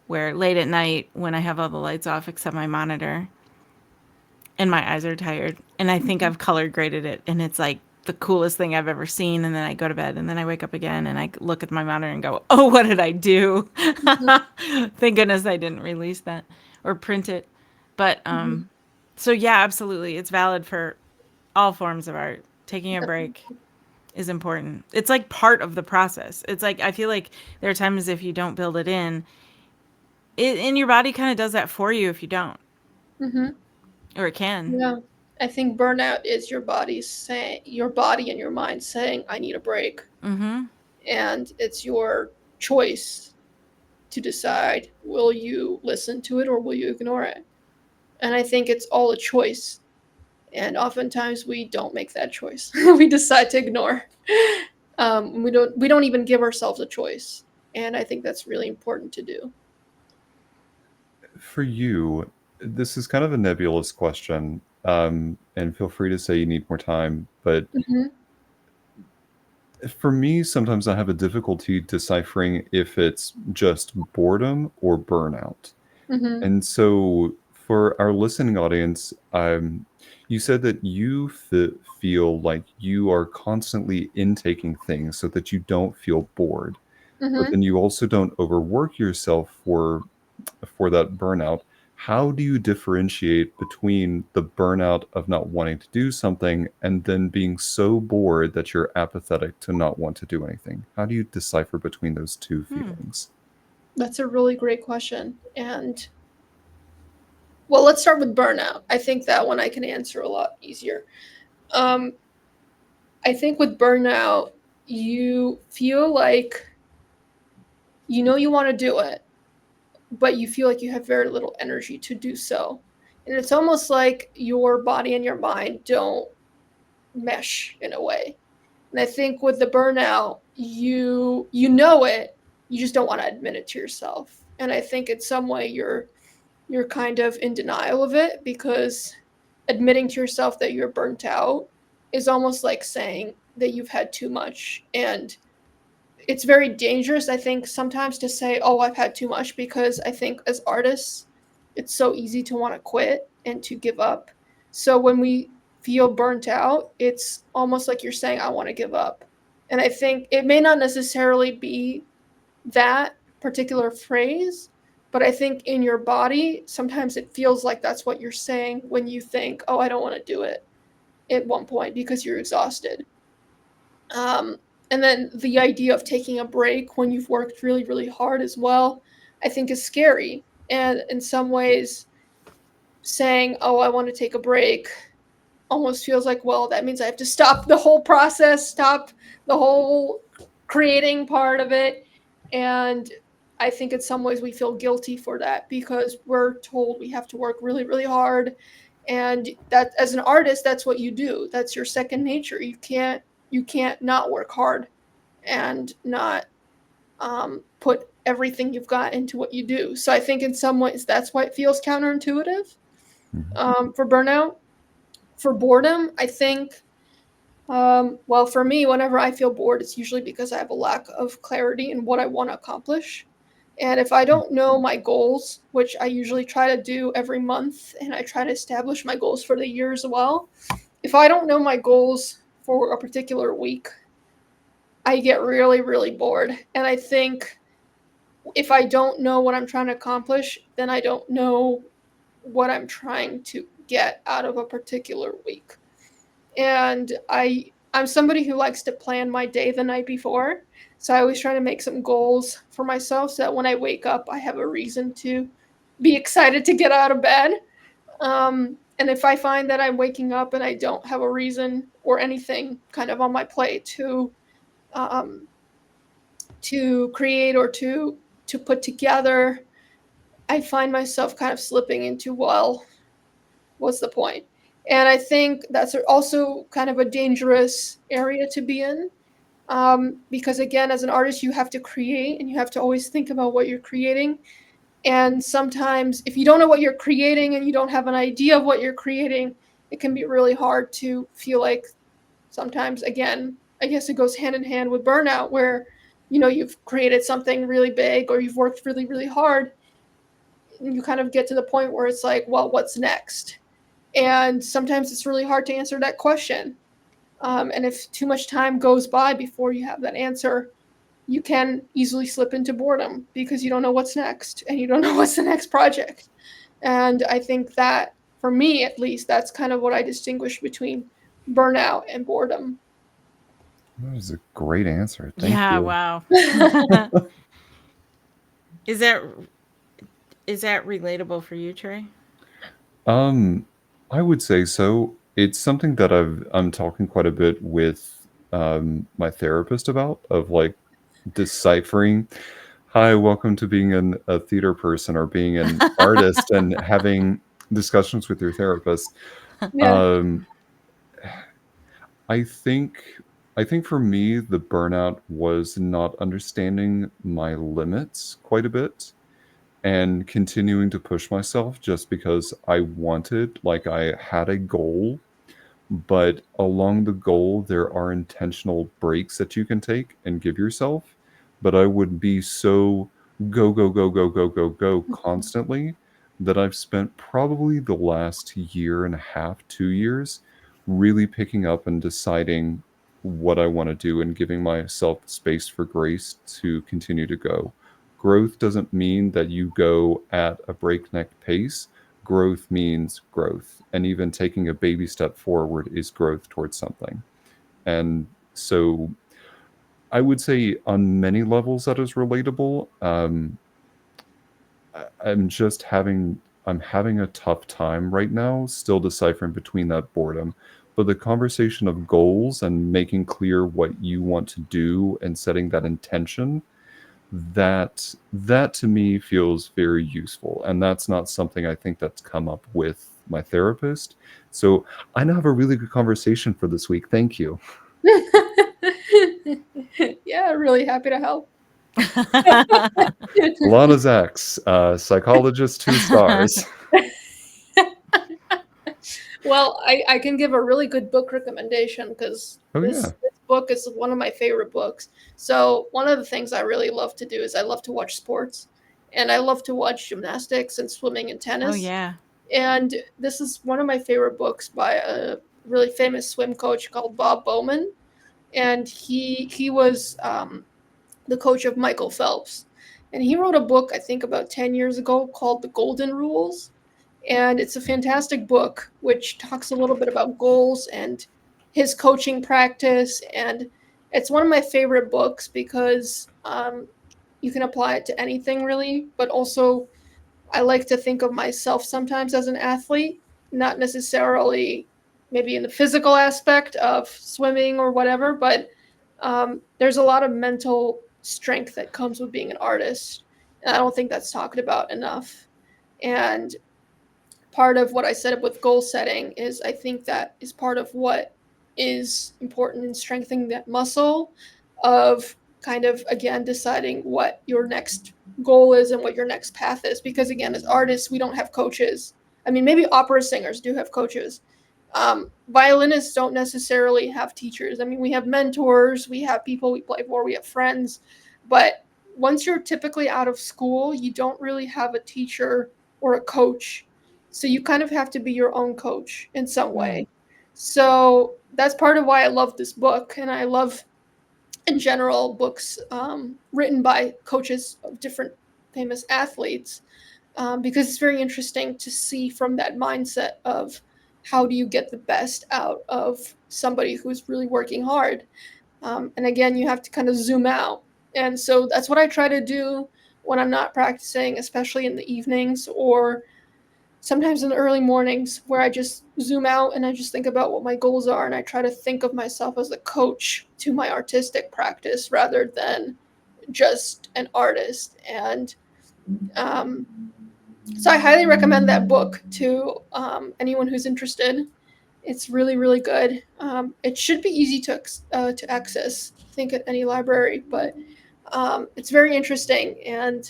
where late at night when I have all the lights off except my monitor and my eyes are tired and I think I've color graded it and it's like the coolest thing I've ever seen, and then I go to bed and then I wake up again and I look at my monitor and go, oh, what did I do? Thank goodness I didn't release that or print it. But so yeah, absolutely, it's valid for all forms of art. Taking a break is important. It's like part of the process. It's like I feel like there are times if you don't build it in, and your body kind of does that for you if you don't, Mhm. or it can. Yeah. I think burnout is your body and your mind saying, I need a break. Mm-hmm. And it's your choice to decide, will you listen to it or will you ignore it? And I think it's all a choice. And oftentimes we don't make that choice. We decide to ignore. We don't even give ourselves a choice. And I think that's really important to do. For you, this is kind of a nebulous question, and feel free to say you need more time. But Mhm. for me, sometimes I have a difficulty deciphering if it's just boredom or burnout. Mhm. And so, for our listening audience, you said that you feel like you are constantly intaking things so that you don't feel bored, but Mhm. then you also don't overwork yourself for that burnout. How do you differentiate between the burnout of not wanting to do something and then being so bored that you're apathetic to not want to do anything? How do you decipher between those two feelings? That's a really great question. And well, let's start with burnout. I think that one I can answer a lot easier. Um, I think with burnout, you feel like you want to do it, but you feel like you have very little energy to do so. And it's almost like your body and your mind don't mesh in a way. And I think with the burnout, you know it, you just don't want to admit it to yourself. And I think in some way you're kind of in denial of it because admitting to yourself that you're burnt out is almost like saying that you've had too much. And it's very dangerous, I think, sometimes to say, oh, I've had too much, because I think as artists, it's so easy to want to quit and to give up. So when we feel burnt out, it's almost like you're saying, I want to give up. And I think it may not necessarily be that particular phrase, but I think in your body, sometimes it feels like that's what you're saying when you think, oh, I don't want to do it at one point because you're exhausted. Um, and then the idea of taking a break when you've worked really, really hard as well, I think is scary. And in some ways, saying, oh, I want to take a break almost feels like, well, that means I have to stop the whole process, stop the whole creating part of it. And I think in some ways we feel guilty for that because we're told we have to work really, really hard. And that as an artist, that's what you do. That's your second nature. You can't not work hard and not put everything you've got into what you do. So I think in some ways that's why it feels counterintuitive. For burnout. For boredom, I think, well, for me, whenever I feel bored, it's usually because I have a lack of clarity in what I want to accomplish. And if I don't know my goals, which I usually try to do every month, and I try to establish my goals for the year as well, if I don't know my goals for a particular week, I get really, really bored. And I think if I don't know what I'm trying to accomplish, then I don't know what I'm trying to get out of a particular week. And I'm somebody who likes to plan my day the night before. So I always try to make some goals for myself so that when I wake up, I have a reason to be excited to get out of bed. And if I find that I'm waking up and I don't have a reason or anything kind of on my plate um, to create or to put together, I find myself kind of slipping into, well, what's the point? And I think that's also kind of a dangerous area to be in. Because again, as an artist, you have to create and you have to always think about what you're creating. And sometimes, if you don't know what you're creating and you don't have an idea of what you're creating, it can be really hard to feel like sometimes, again, I guess it goes hand in hand with burnout, where you've created something really big or you've worked really, really hard. And you kind of get to the point where it's like, well, what's next? And sometimes it's really hard to answer that question. And if too much time goes by before you have that answer, you can easily slip into boredom because you don't know what's next and you don't know what's the next project. And I think that, for me at least, that's kind of what I distinguish between burnout and boredom. That was a great answer. Thank Yeah, you. wow. Is that relatable for you, Trey? I would say so. It's something that I'm talking quite a bit with my therapist about, of like deciphering. Hi, welcome to being a theater person or being an artist and having discussions with your therapist. Yeah. Um, I think I think for me the burnout was not understanding my limits quite a bit and continuing to push myself just because I wanted, like I had a goal, but along the goal there are intentional breaks that you can take and give yourself. But I would be so go go go go go go go constantly that I've spent probably the last year and a half, 2 years, really picking up and deciding what I want to do and giving myself space for grace to continue to go. Growth doesn't mean that you go at a breakneck pace. Growth means growth, and even taking a baby step forward is growth towards something. And so I would say on many levels that is relatable. I'm just I'm having a tough time right now still deciphering between that boredom. But the conversation of goals and making clear what you want to do and setting that intention, that to me feels very useful, and that's not something I think that's come up with my therapist. So I now have a really good conversation for this week. Thank you. Yeah, really happy to help. Ilana Zaks, psychologist, 2 stars. Well, I can give a really good book recommendation because Oh this, yeah. this book is one of my favorite books. So one of the things I really love to do is I love to watch sports, and I love to watch gymnastics and swimming and Oh tennis. yeah. And this is one of my favorite books by a really famous swim coach called Bob Bowman, and he was the coach of Michael Phelps, and he wrote a book I think about 10 years ago called The Golden Rules, and it's a fantastic book which talks a little bit about goals and his coaching practice. And it's one of my favorite books because you can apply it to anything really, but also I like to think of myself sometimes as an athlete, not necessarily maybe in the physical aspect of swimming or whatever, but there's a lot of mental strength that comes with being an artist. And I don't think that's talked about enough. And part of what I said with goal setting is I think that is part of what is important in strengthening that muscle of kind of, again, deciding what your next goal is and what your next path is. Because, again, as artists, we don't have coaches. I mean, maybe opera singers do have coaches. Violinists don't necessarily have teachers. I mean, we have mentors, we have people we play for, we have friends. But once you're typically out of school, you don't really have a teacher or a coach. So you kind of have to be your own coach in some way. So that's part of why I love this book. And I love, in general, books written by coaches of different famous athletes, because it's very interesting to see from that mindset of how do you get the best out of somebody who's really working hard. And again, you have to kind of zoom out. And so that's what I try to do when I'm not practicing, especially in the evenings or sometimes in the early mornings, where I just zoom out and I just think about what my goals are, and I try to think of myself as a coach to my artistic practice rather than just an artist. And so I highly recommend that book to anyone who's interested. It's really, really good. It should be easy to access, I think, at any library, but it's very interesting. And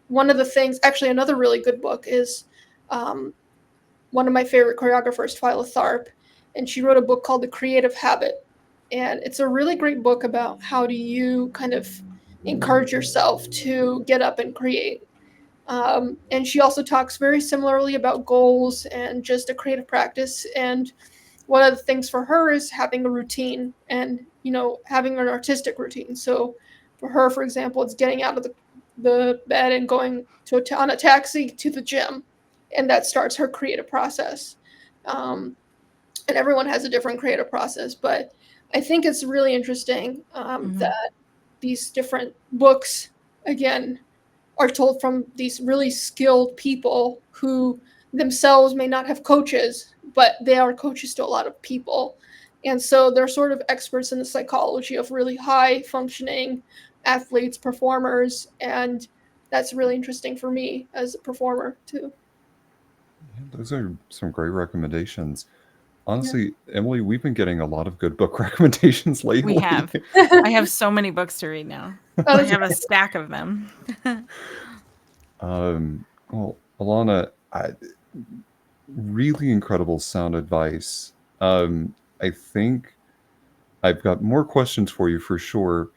one of the things, actually, another really good book is one of my favorite choreographers, Twyla Tharp, and she wrote a book called The Creative Habit. And it's a really great book about how do you kind of encourage yourself to get up and create. And she also talks very similarly about goals and just a creative practice. And one of the things for her is having a routine and, having an artistic routine. So for her, for example, it's getting out of the bed and going on a taxi to the gym. And that starts her creative process. And everyone has a different creative process. But I think it's really interesting that these different books, again, are told from these really skilled people who themselves may not have coaches, but they are coaches to a lot of people. And so they're sort of experts in the psychology of really high functioning athletes, performers. And that's really interesting for me as a performer too. Yeah, those are some great recommendations. Honestly, Emily, we've been getting a lot of good book recommendations lately. We have. I have so many books to read now. I have a stack of them. Well, Ilana, really incredible sound advice. I think I've got more questions for you for sure.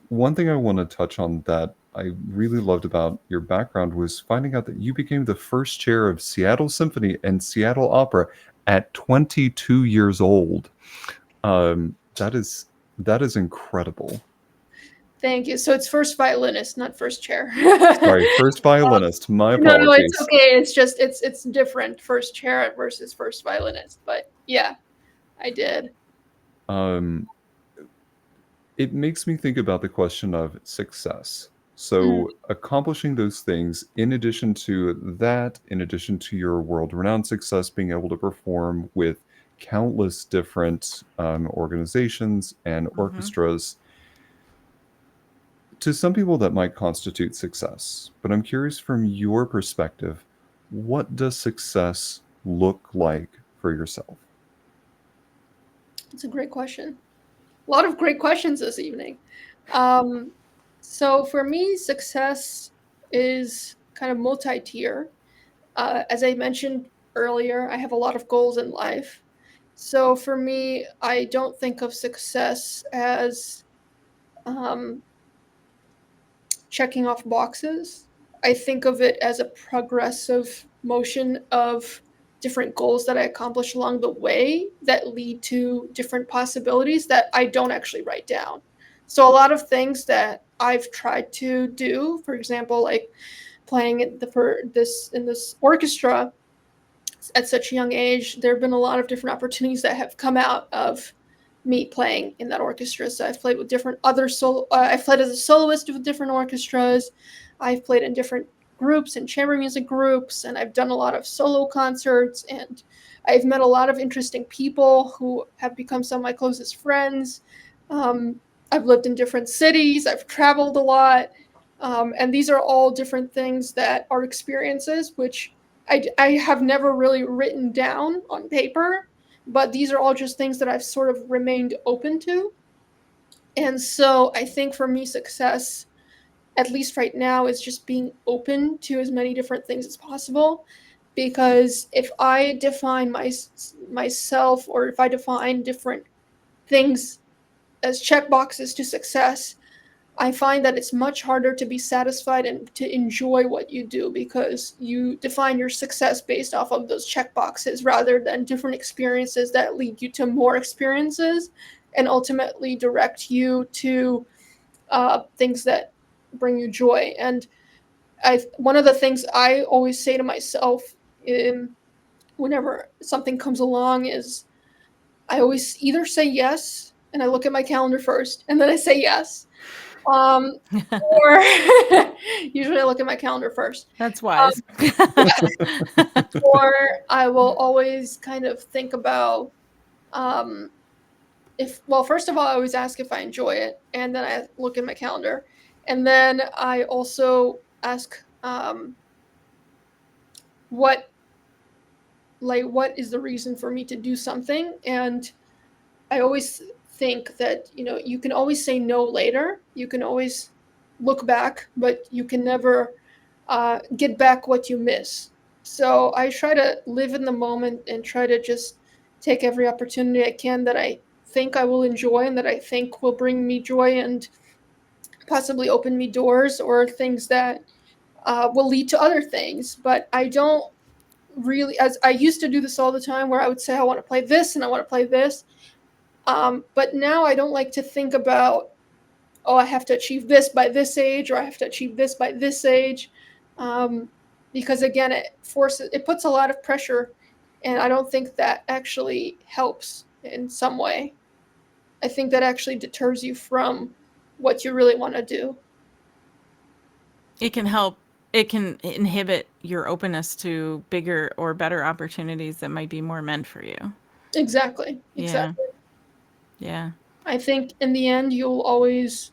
One thing I want to touch on that I really loved about your background was finding out that you became the first chair of Seattle Symphony and Seattle Opera at 22 years old. That is incredible. Thank you. So it's first violinist, not first chair. Sorry, first violinist. My No, apologies. it's okay. It's just it's different. First chair versus first violinist. But yeah, I did. It makes me think about the question of success. So accomplishing those things, in addition to that, in addition to your world-renowned success, being able to perform with countless different organizations and orchestras, to some people that might constitute success. But I'm curious, from your perspective, what does success look like for yourself? It's a great question. A lot of great questions this evening. So for me, success is kind of multi-tier. As I mentioned earlier, I have a lot of goals in life. So for me, I don't think of success as checking off boxes. I think of it as a progressive motion of different goals that I accomplish along the way that lead to different possibilities that I don't actually write down. So a lot of things that I've tried to do, for example, like playing in this orchestra at such a young age, there have been a lot of different opportunities that have come out of me playing in that orchestra. So I've played with different other I've played as a soloist with different orchestras. I've played in different groups and chamber music groups, and I've done a lot of solo concerts, and I've met a lot of interesting people who have become some of my closest friends. I've lived in different cities. I've traveled a lot. And these are all different things that are experiences, which I have never really written down on paper, but these are all just things that I've sort of remained open to. And so I think for me, success, at least right now, is just being open to as many different things as possible. Because if I define myself, or if I define different things as check boxes to success, I find that it's much harder to be satisfied and to enjoy what you do, because you define your success based off of those check boxes rather than different experiences that lead you to more experiences and ultimately direct you to things that bring you joy. And one of the things I always say to myself, whenever something comes along, is I always either say yes, and I look at my calendar first, and then I say yes. Or usually I look at my calendar first. That's wise. Or I will always kind of think about, first of all, I always ask if I enjoy it, and then I look at my calendar. And then I also ask, what what is the reason for me to do something? And I always think that, you can always say no later. You can always look back, but you can never get back what you miss. So I try to live in the moment and try to just take every opportunity I can that I think I will enjoy and that I think will bring me joy and possibly open me doors, or things that will lead to other things. But I don't really, as I used to do this all the time, where I would say I want to play this and I want to play this. But now I don't like to think about, oh, I have to achieve this by this age, or I have to achieve this by this age. Because again, it puts a lot of pressure, and I don't think that actually helps in some way. I think that actually deters you from what you really want to do. It can help. It can inhibit your openness to bigger or better opportunities that might be more meant for you. Exactly. Yeah. Yeah. I think in the end, you'll always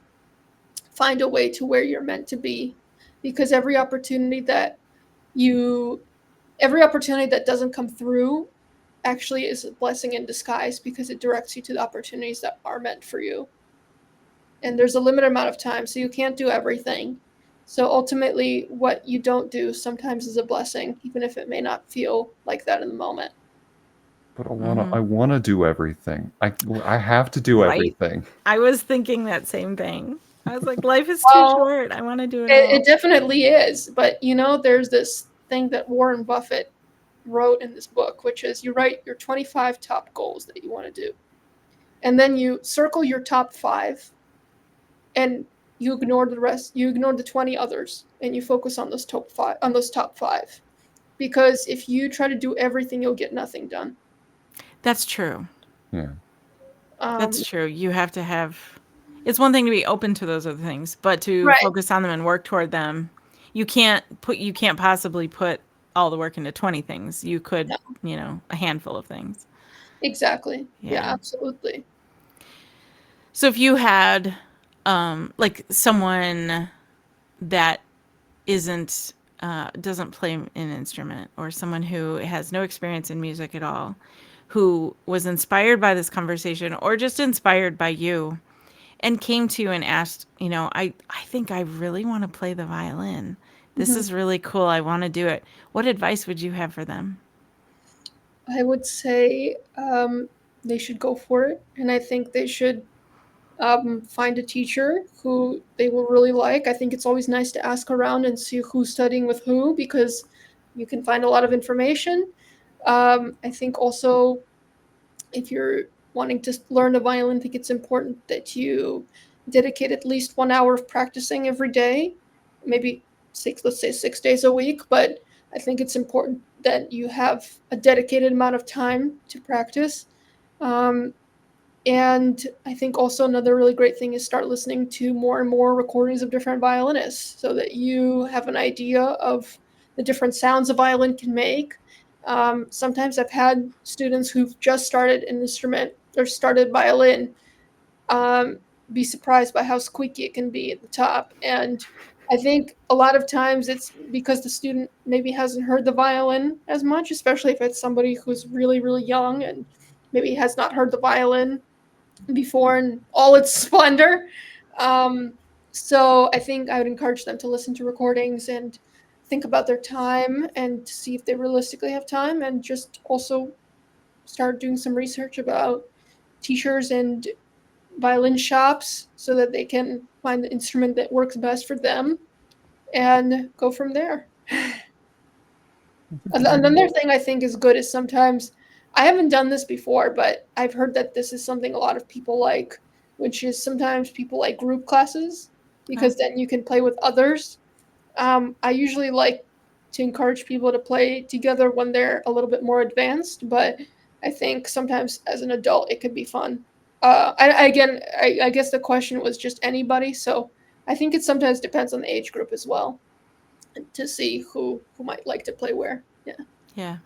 find a way to where you're meant to be, because every opportunity that doesn't come through actually is a blessing in disguise, because it directs you to the opportunities that are meant for you. And there's a limited amount of time, so you can't do everything. So ultimately, what you don't do sometimes is a blessing, even if it may not feel like that in the moment. But I wanna do everything. I have to do Right. everything. I was thinking that same thing. I was like, life is too Well, short. I want to do it all. It definitely is. But, there's this thing that Warren Buffett wrote in this book, which is you write your 25 top goals that you want to do. And then you circle your top 5, and you ignore the rest. You ignore the 20 others, and you focus on those top 5. Because if you try to do everything, you'll get nothing done. That's true. Yeah. That's true. You have to have. It's one thing to be open to those other things, but to Right. focus on them and work toward them, you can't possibly put all the work into 20 things. You could, a handful of things. Exactly. Yeah. Yeah, absolutely. So if you had, like someone that doesn't play an instrument, or someone who has no experience in music at all, who was inspired by this conversation or just inspired by you, and came to you and asked, I think I really want to play the violin. This is really cool. I want to do it. What advice would you have for them? I would say they should go for it. And I think they should find a teacher who they will really like. I think it's always nice to ask around and see who's studying with who, because you can find a lot of information. I think also, if you're wanting to learn the violin, I think it's important that you dedicate at least 1 hour of practicing every day, maybe let's say 6 days a week. But I think it's important that you have a dedicated amount of time to practice. And I think also another really great thing is start listening to more and more recordings of different violinists, so that you have an idea of the different sounds a violin can make. Sometimes I've had students who've just started an instrument or started violin be surprised by how squeaky it can be at the top. And I think a lot of times it's because the student maybe hasn't heard the violin as much, especially if it's somebody who's really, really young and maybe has not heard the violin before in all its splendor. So I think I would encourage them to listen to recordings and think about their time and to see if they realistically have time, and just also start doing some research about teachers and violin shops so that they can find the instrument that works best for them and go from there. Another thing I think is good is sometimes, I haven't done this before, but I've heard that this is something a lot of people like, which is sometimes people like group classes because then you can play with others. I usually like to encourage people to play together when they're a little bit more advanced, but I think sometimes as an adult it could be fun. I guess the question was just anybody, so I think it sometimes depends on the age group as well to see who might like to play where. Yeah. Yeah.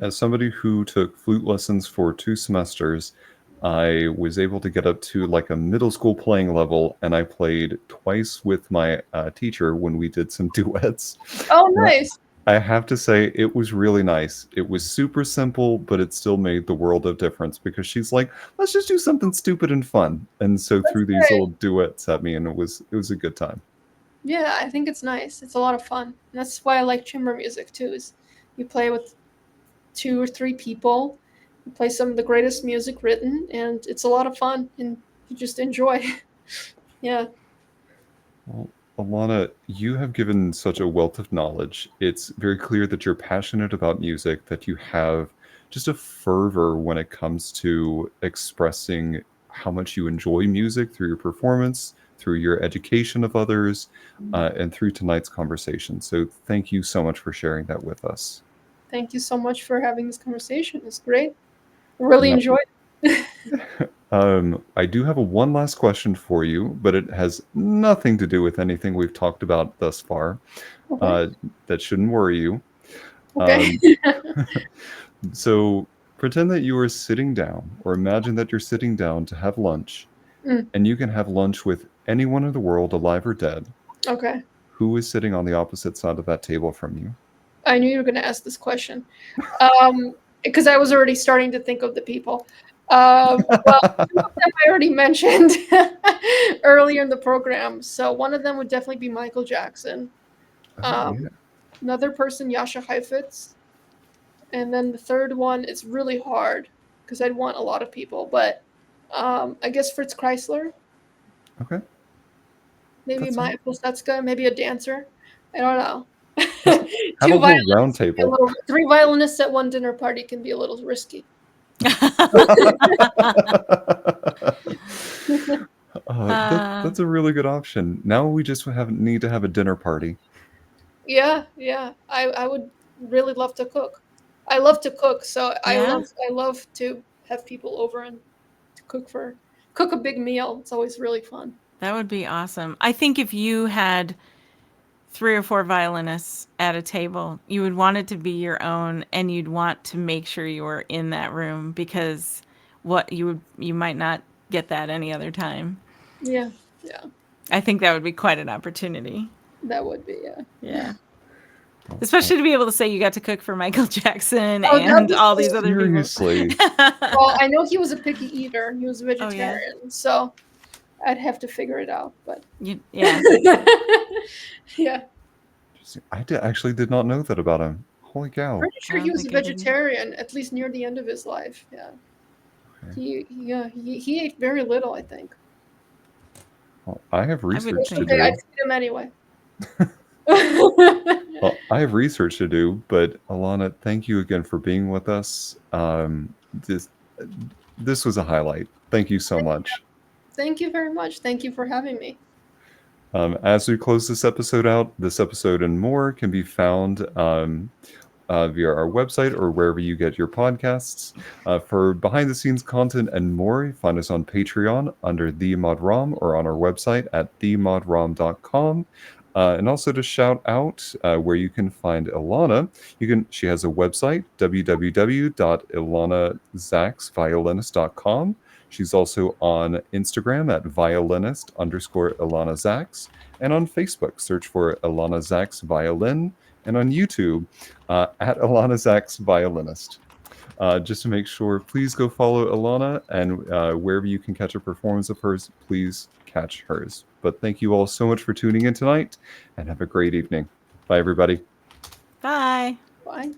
As somebody who took flute lessons for 2 semesters, I was able to get up to like a middle school playing level, and I played twice with my teacher when we did some duets. Oh, nice. I have to say, it was really nice. It was super simple, but it still made the world of difference because she's like, let's just do something stupid and fun. And so threw these little duets at me, and it was a good time. Yeah, I think it's nice. It's a lot of fun. And that's why I like chamber music too, is you play with 2 or 3 people, you play some of the greatest music written, and it's a lot of fun, and you just enjoy. Yeah. Well, Ilana, you have given such a wealth of knowledge. It's very clear that you're passionate about music, that you have just a fervor when it comes to expressing how much you enjoy music through your performance, through your education of others, and through tonight's conversation. So thank you so much for sharing that with us. Thank you so much for having this conversation. It's great. I really enjoyed it. I do have one last question for you, but it has nothing to do with anything we've talked about thus far. Okay. That shouldn't worry you. Okay. So pretend that you are sitting down, or imagine that you're sitting down to have lunch, and you can have lunch with anyone in the world, alive or dead. Okay. Who is sitting on the opposite side of that table from you? I knew you were going to ask this question, because I was already starting to think of the people. Well, two of them I already mentioned earlier in the program. So one of them would definitely be Michael Jackson. Yeah. Another person, Yasha Heifetz. And then the third one, it's really hard because I'd want a lot of people. But I guess Fritz Kreisler. Okay. Maybe Maya Pilsudska, maybe a dancer. I don't know. Have a little round table. 3 violinists at one dinner party can be a little risky. That's a really good option. Now we just need to have a dinner party. Yeah. I would really love to cook. I love to cook, so Yeah. I love to have people over and to cook a big meal. It's always really fun. That would be awesome. I think if you had 3 or 4 violinists at a table, you would want it to be your own, and you'd want to make sure you were in that room, because you might not get that any other time. Yeah. I think that would be quite an opportunity. That would be, Yeah. Especially to be able to say you got to cook for Michael Jackson Oh, and all these other people. Seriously. Well, I know he was a picky eater. He was a Oh, yeah? vegetarian, so I'd have to figure it out. But Yeah. yeah, I actually did not know that about him. Holy cow. pretty sure I he don't was a think I did. vegetarian, at least near the end of his life. Yeah. Okay. He ate very little, I think. Well, I have research to think- do. Okay, I'd feed him anyway. Well, I have research to do, but Ilana, thank you again for being with us. This was a highlight. Thank you so much. Thank you very much. Thank you for having me. As we close this episode out, this episode and more can be found via our website or wherever you get your podcasts. For behind-the-scenes content and more, find us on Patreon under The Mod Rom, or on our website at themodrom.com. And also to shout out where you can find Ilana. She has a website, www.ilanazaks.violinist.com. She's also on Instagram at violinist_Ilana Zaks. And on Facebook, search for Ilana Zaks Violin. And on YouTube, at Ilana Zaks Violinist. just to make sure, please go follow Ilana, and wherever you can catch a performance of hers, please catch hers. But thank you all so much for tuning in tonight, and have a great evening. Bye, everybody. Bye. Bye.